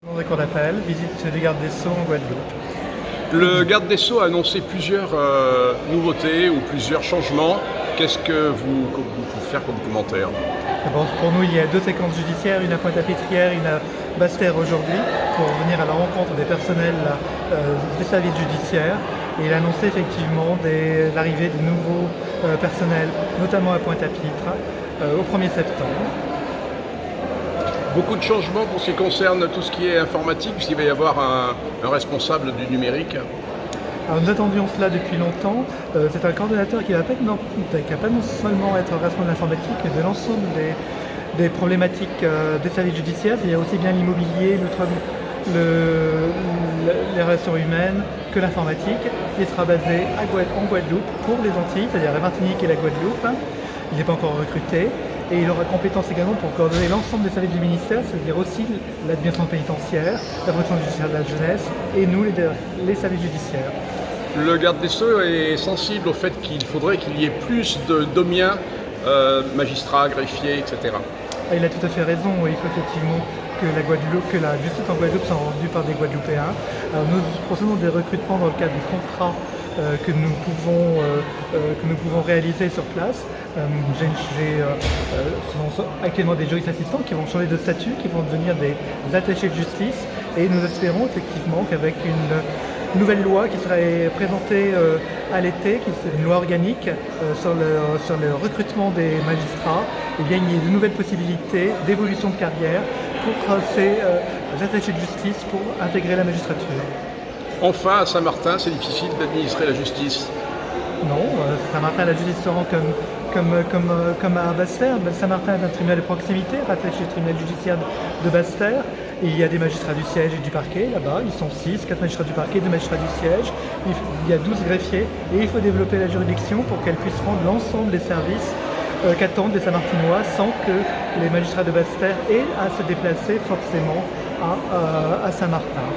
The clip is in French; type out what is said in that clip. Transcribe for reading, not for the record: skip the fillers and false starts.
André Cour d'appel, visite du garde des Sceaux en Guadeloupe. Le garde des Sceaux a annoncé plusieurs nouveautés ou plusieurs changements. Qu'est-ce que vous pouvez faire comme commentaire? Bon, pour nous, il y a deux séquences judiciaires, une à Pointe-à-Pitrière, une à Basse-Terre aujourd'hui, pour venir à la rencontre des personnels des services judiciaires. Et il a annoncé effectivement l'arrivée de nouveaux personnels, notamment à Pointe-à-Pitre, au 1er septembre. Beaucoup de changements pour ce qui concerne tout ce qui est informatique, puisqu'il va y avoir un responsable du numérique. Alors nous attendions cela depuis longtemps. C'est un coordonnateur qui va pas non seulement être responsable de l'informatique, mais de l'ensemble des problématiques des services judiciaires. Il y a aussi bien l'immobilier, les relations humaines que l'informatique. Il sera basé en Guadeloupe pour les Antilles, c'est-à-dire la Martinique et la Guadeloupe. Il n'est pas encore recruté. Et il aura compétence également pour coordonner l'ensemble des services du ministère, c'est-à-dire aussi l'administration pénitentiaire, la protection judiciaire de la jeunesse et nous, les services judiciaires. Le garde des Sceaux est sensible au fait qu'il faudrait qu'il y ait plus de domiens, magistrats, greffiers, etc. Il a tout à fait raison. Il faut effectivement que la justice en Guadeloupe soit rendue par des Guadeloupéens. Alors nous procédons des recrutements dans le cadre du contrat que nous pouvons réaliser sur place. Ce sont actuellement des juristes assistants qui vont changer de statut, qui vont devenir des attachés de justice. Et nous espérons effectivement qu'avec une nouvelle loi qui serait présentée à l'été, qui est une loi organique sur le recrutement des magistrats, eh bien, il y a de nouvelles possibilités d'évolution de carrière pour ces attachés de justice pour intégrer la magistrature. Enfin, à Saint-Martin, c'est difficile d'administrer la justice. Non, Saint-Martin, la justice se rend comme à Basse-Terre. Saint-Martin est un tribunal de proximité, rattaché au tribunal judiciaire de Basse-Terre. Il y a des magistrats du siège et du parquet là-bas. Ils sont 6, 4 magistrats du parquet, 2 magistrats du siège. Il y a 12 greffiers et il faut développer la juridiction pour qu'elle puisse rendre l'ensemble des services qu'attendent les Saint-Martinois sans que les magistrats de Basse-Terre aient à se déplacer forcément à Saint-Martin.